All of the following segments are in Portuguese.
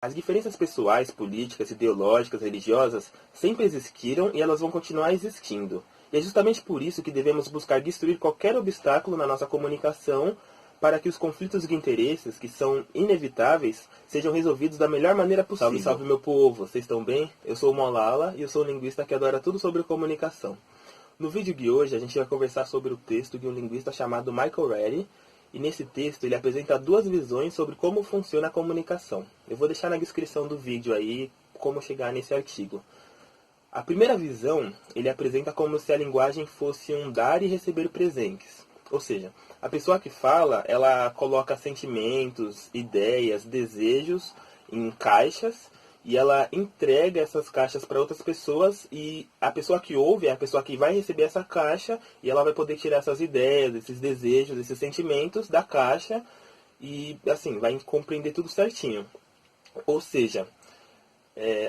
As diferenças pessoais, políticas, ideológicas, religiosas sempre existiram e elas vão continuar existindo. E é justamente por isso que devemos buscar destruir qualquer obstáculo na nossa comunicação para que os conflitos de interesses, que são inevitáveis, sejam resolvidos da melhor maneira possível. Salve, salve meu povo, vocês estão bem? Eu sou o Molala e eu sou um linguista que adora tudo sobre comunicação. No vídeo de hoje a gente vai conversar sobre o texto de um linguista chamado Michael Rady, e nesse texto ele apresenta duas visões sobre como funciona a comunicação. Eu vou deixar na descrição do vídeo aí como chegar nesse artigo. A primeira visão ele apresenta como se a linguagem fosse um dar e receber presentes. Ou seja, a pessoa que fala, ela coloca sentimentos, ideias, desejos em caixas e ela entrega essas caixas para outras pessoas e a pessoa que ouve é a pessoa que vai receber essa caixa e ela vai poder tirar essas ideias, esses desejos, esses sentimentos da caixa e assim, vai compreender tudo certinho. Ou seja,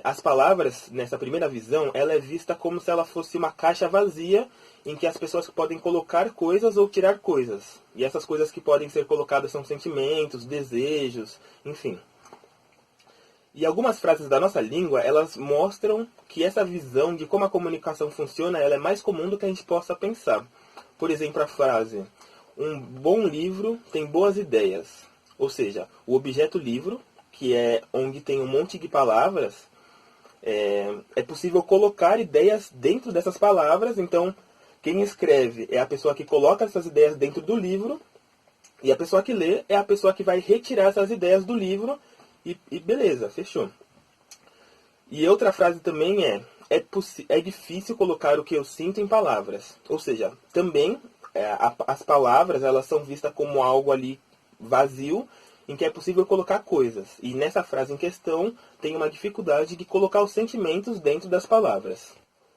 as palavras, nessa primeira visão, ela é vista como se ela fosse uma caixa vazia em que as pessoas podem colocar coisas ou tirar coisas. E essas coisas que podem ser colocadas são sentimentos, desejos, enfim. E algumas frases da nossa língua, elas mostram que essa visão de como a comunicação funciona, ela é mais comum do que a gente possa pensar. Por exemplo, a frase, um bom livro tem boas ideias. Ou seja, o objeto livro, que é onde tem um monte de palavras, é possível colocar ideias dentro dessas palavras. Então, quem escreve é a pessoa que coloca essas ideias dentro do livro, e a pessoa que lê é a pessoa que vai retirar essas ideias do livro, e beleza, fechou. E outra frase também é difícil colocar o que eu sinto em palavras. Ou seja, também as palavras elas são vistas como algo ali vazio, em que é possível colocar coisas. E nessa frase em questão, tem uma dificuldade de colocar os sentimentos dentro das palavras.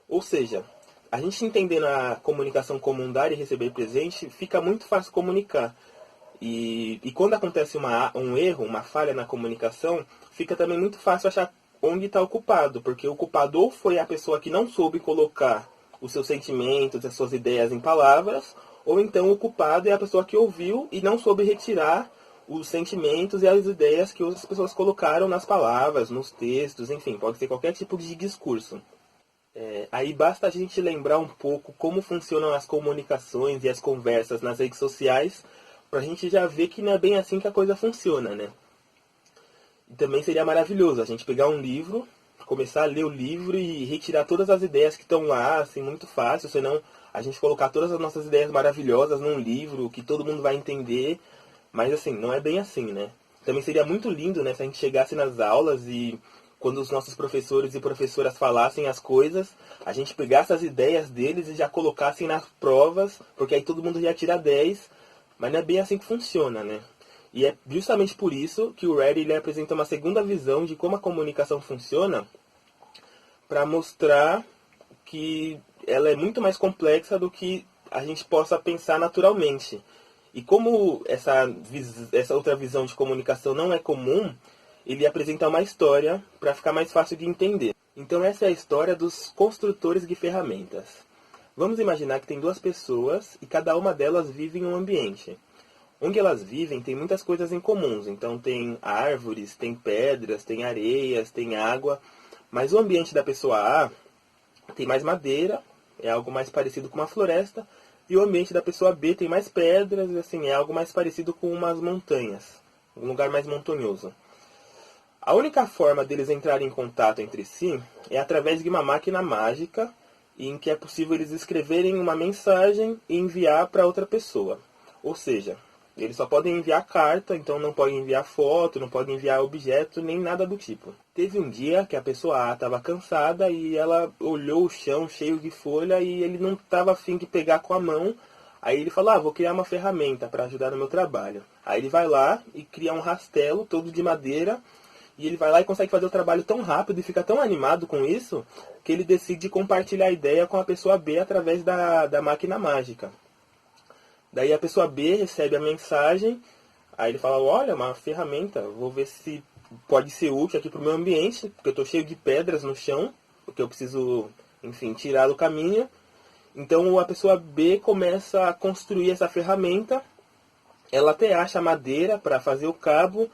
Ou seja, a gente entendendo a comunicação como um dar e receber presente, fica muito fácil comunicar. E quando acontece um erro, uma falha na comunicação, fica também muito fácil achar onde está o culpado, porque o culpado ou foi a pessoa que não soube colocar os seus sentimentos, as suas ideias em palavras, ou então o culpado é a pessoa que ouviu e não soube retirar os sentimentos e as ideias que outras pessoas colocaram nas palavras, nos textos, enfim, pode ser qualquer tipo de discurso. Aí basta a gente lembrar um pouco como funcionam as comunicações e as conversas nas redes sociais, pra gente já ver que não é bem assim que a coisa funciona, né? E também seria maravilhoso a gente pegar um livro, começar a ler o livro e retirar todas as ideias que estão lá, assim, muito fácil, senão a gente colocar todas as nossas ideias maravilhosas num livro que todo mundo vai entender, mas assim, não é bem assim, né? Também seria muito lindo, né, se a gente chegasse nas aulas e quando os nossos professores e professoras falassem as coisas, a gente pegasse as ideias deles e já colocasse nas provas, porque aí todo mundo já tira 10. Mas não é bem assim que funciona, né? E é justamente por isso que o Rady ele apresenta uma segunda visão de como a comunicação funciona, para mostrar que ela é muito mais complexa do que a gente possa pensar naturalmente. E como essa outra visão de comunicação não é comum, ele apresenta uma história para ficar mais fácil de entender. Então essa é a história dos construtores de ferramentas. Vamos imaginar que tem duas pessoas e cada uma delas vive em um ambiente. Onde elas vivem tem muitas coisas em comuns. Então tem árvores, tem pedras, tem areias, tem água. Mas o ambiente da pessoa A tem mais madeira, é algo mais parecido com uma floresta. E o ambiente da pessoa B tem mais pedras, assim, é algo mais parecido com umas montanhas. Um lugar mais montanhoso. A única forma deles entrarem em contato entre si é através de uma máquina mágica, em que é possível eles escreverem uma mensagem e enviar para outra pessoa. Ou seja, eles só podem enviar carta, então não podem enviar foto, não podem enviar objeto, nem nada do tipo. Teve um dia que a pessoa A estava cansada e ela olhou o chão cheio de folha e ele não estava afim de pegar com a mão. Aí ele falou, vou criar uma ferramenta para ajudar no meu trabalho. Aí ele vai lá e cria um rastelo todo de madeira. E ele vai lá e consegue fazer o trabalho tão rápido e fica tão animado com isso, que ele decide compartilhar a ideia com a pessoa B através da máquina mágica. Daí a pessoa B recebe a mensagem, aí ele fala, olha, uma ferramenta, vou ver se pode ser útil aqui para o meu ambiente, porque eu estou cheio de pedras no chão, porque eu preciso, enfim, tirar do caminho. Então a pessoa B começa a construir essa ferramenta, ela até acha madeira para fazer o cabo,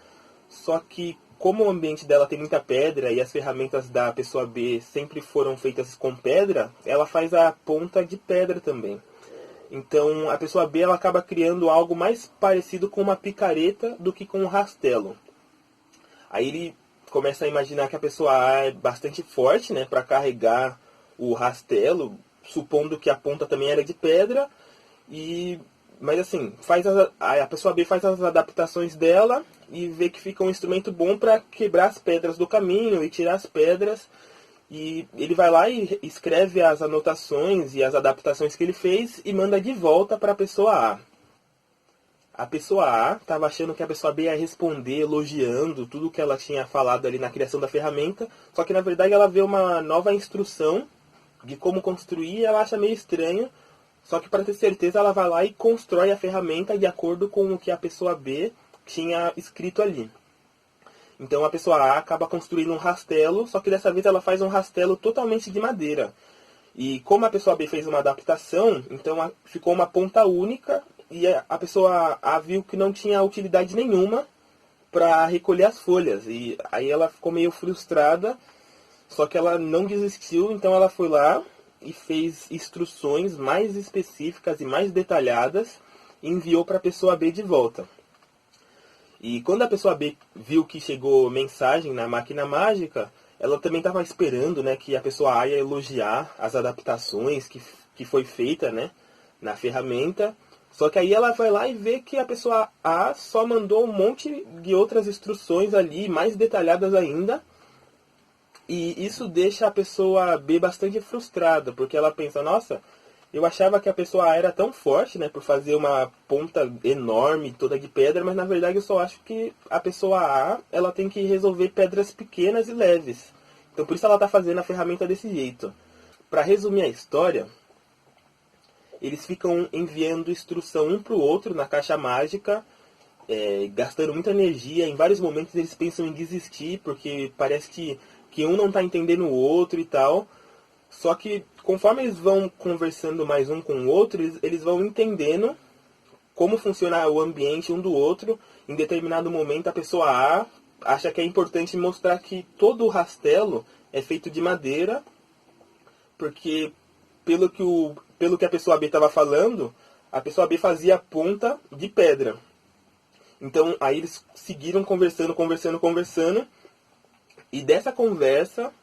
só que como o ambiente dela tem muita pedra e as ferramentas da pessoa B sempre foram feitas com pedra, ela faz a ponta de pedra também. Então a pessoa B ela acaba criando algo mais parecido com uma picareta do que com um rastelo. Aí ele começa a imaginar que a pessoa A é bastante forte, né, para carregar o rastelo, supondo que a ponta também era de pedra. Mas assim, a pessoa B faz as adaptações dela e vê que fica um instrumento bom para quebrar as pedras do caminho e tirar as pedras. E ele vai lá e escreve as anotações e as adaptações que ele fez e manda de volta para a pessoa A. A pessoa A estava achando que a pessoa B ia responder elogiando tudo que ela tinha falado ali na criação da ferramenta, só que na verdade ela vê uma nova instrução de como construir e ela acha meio estranho, só que para ter certeza ela vai lá e constrói a ferramenta de acordo com o que a pessoa B tinha escrito ali. Então a pessoa A acaba construindo um rastelo, só que dessa vez ela faz um rastelo totalmente de madeira. E como a pessoa B fez uma adaptação, então ficou uma ponta única e a pessoa A viu que não tinha utilidade nenhuma para recolher as folhas. E aí ela ficou meio frustrada, só que ela não desistiu, então ela foi lá e fez instruções mais específicas e mais detalhadas e enviou para a pessoa B de volta. E quando a pessoa B viu que chegou mensagem na máquina mágica, ela também estava esperando, né, que a pessoa A ia elogiar as adaptações que foi feita, né, na ferramenta. Só que aí ela vai lá e vê que a pessoa A só mandou um monte de outras instruções ali, mais detalhadas ainda. E isso deixa a pessoa B bastante frustrada, porque ela pensa, nossa, eu achava que a pessoa A era tão forte, né, por fazer uma ponta enorme, toda de pedra, mas na verdade eu só acho que a pessoa A, ela tem que resolver pedras pequenas e leves. Então por isso ela está fazendo a ferramenta desse jeito. Para resumir a história, eles ficam enviando instrução um para o outro na caixa mágica, gastando muita energia. Em vários momentos eles pensam em desistir, porque parece que um não está entendendo o outro e tal. Só que conforme eles vão conversando mais um com o outro, eles vão entendendo como funciona o ambiente um do outro. Em determinado momento a pessoa A acha que é importante mostrar que todo o rastelo é feito de madeira, porque pelo que a pessoa B estava falando, a pessoa B fazia a ponta de pedra. Então aí eles seguiram conversando, e dessa conversa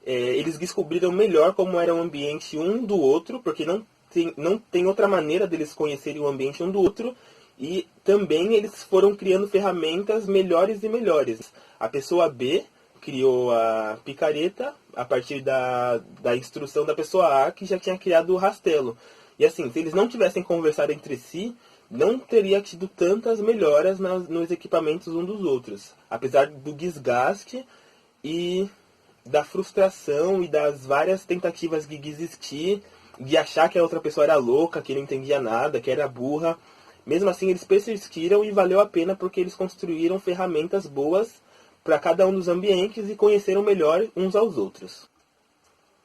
eles descobriram melhor como era o ambiente um do outro, porque não tem outra maneira deles conhecerem o ambiente um do outro, e também eles foram criando ferramentas melhores e melhores. A pessoa B criou a picareta a partir da instrução da pessoa A, que já tinha criado o rastelo. E assim, se eles não tivessem conversado entre si, não teria tido tantas melhoras nos equipamentos um dos outros. Apesar do desgaste e da frustração e das várias tentativas de desistir, de achar que a outra pessoa era louca, que não entendia nada, que era burra. Mesmo assim, eles persistiram e valeu a pena porque eles construíram ferramentas boas para cada um dos ambientes e conheceram melhor uns aos outros.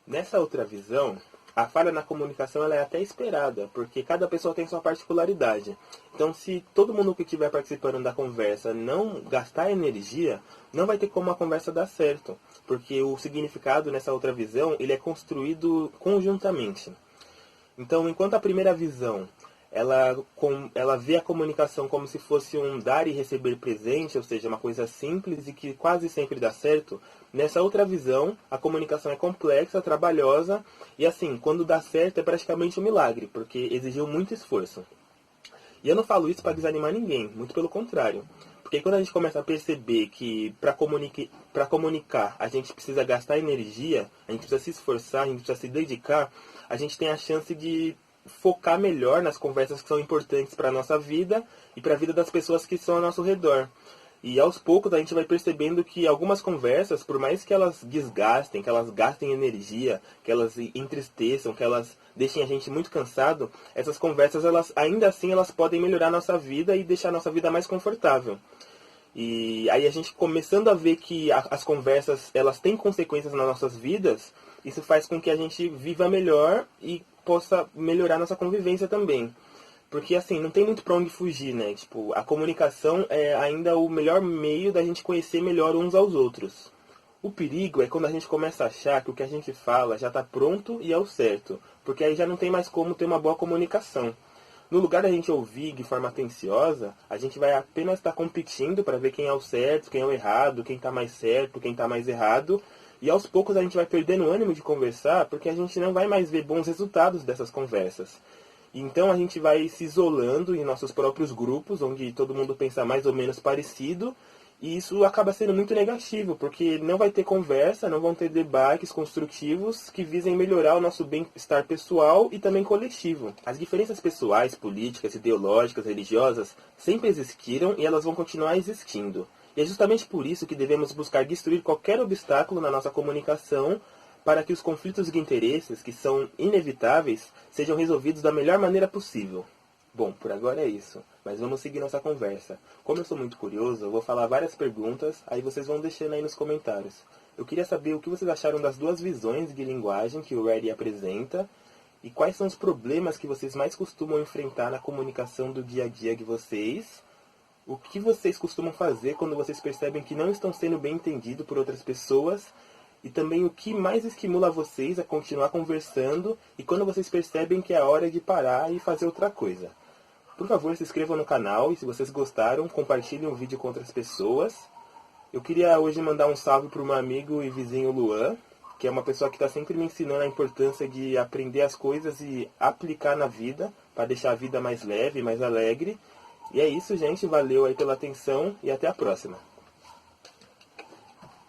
Nessa outra visão, a falha na comunicação ela é até esperada, porque cada pessoa tem sua particularidade. Então, se todo mundo que estiver participando da conversa não gastar energia, não vai ter como a conversa dar certo, porque o significado nessa outra visão ele é construído conjuntamente. Então, enquanto a primeira visão ela vê a comunicação como se fosse um dar e receber presente, ou seja, uma coisa simples e que quase sempre dá certo, nessa outra visão a comunicação é complexa, trabalhosa e assim, quando dá certo é praticamente um milagre, porque exigiu muito esforço. E eu não falo isso para desanimar ninguém, muito pelo contrário. Porque quando a gente começa a perceber que para comunicar a gente precisa gastar energia, a gente precisa se esforçar, a gente precisa se dedicar, a gente tem a chance de focar melhor nas conversas que são importantes para a nossa vida e para a vida das pessoas que estão ao nosso redor. E aos poucos a gente vai percebendo que algumas conversas, por mais que elas desgastem, que elas gastem energia, que elas entristeçam, que elas deixem a gente muito cansado, essas conversas, ainda assim, elas podem melhorar a nossa vida e deixar a nossa vida mais confortável. E aí a gente começando a ver que as conversas, elas têm consequências nas nossas vidas, isso faz com que a gente viva melhor e possa melhorar nossa convivência também. Porque, assim, não tem muito pra onde fugir, né? Tipo, a comunicação é ainda o melhor meio da gente conhecer melhor uns aos outros. O perigo é quando a gente começa a achar que o que a gente fala já está pronto e é o certo, porque aí já não tem mais como ter uma boa comunicação. No lugar da gente ouvir de forma atenciosa, a gente vai apenas estar competindo para ver quem é o certo, quem é o errado, quem está mais certo, quem está mais errado. E aos poucos a gente vai perdendo o ânimo de conversar, porque a gente não vai mais ver bons resultados dessas conversas. Então a gente vai se isolando em nossos próprios grupos, onde todo mundo pensa mais ou menos parecido, e isso acaba sendo muito negativo, porque não vai ter conversa, não vão ter debates construtivos que visem melhorar o nosso bem-estar pessoal e também coletivo. As diferenças pessoais, políticas, ideológicas, religiosas sempre existiram e elas vão continuar existindo. E é justamente por isso que devemos buscar destruir qualquer obstáculo na nossa comunicação para que os conflitos de interesses, que são inevitáveis, sejam resolvidos da melhor maneira possível. Bom, por agora é isso, mas vamos seguir nossa conversa. Como eu sou muito curioso, eu vou falar várias perguntas, aí vocês vão deixando aí nos comentários. Eu queria saber o que vocês acharam das duas visões de linguagem que o Ready apresenta e quais são os problemas que vocês mais costumam enfrentar na comunicação do dia a dia de vocês. O que vocês costumam fazer quando vocês percebem que não estão sendo bem entendidos por outras pessoas e também o que mais estimula vocês a continuar conversando e quando vocês percebem que é a hora de parar e fazer outra coisa. Por favor, se inscrevam no canal e se vocês gostaram, compartilhem o vídeo com outras pessoas. Eu queria hoje mandar um salve para o meu amigo e vizinho Luan, que é uma pessoa que está sempre me ensinando a importância de aprender as coisas e aplicar na vida, para deixar a vida mais leve, mais alegre. E é isso, gente. Valeu aí pela atenção e até a próxima.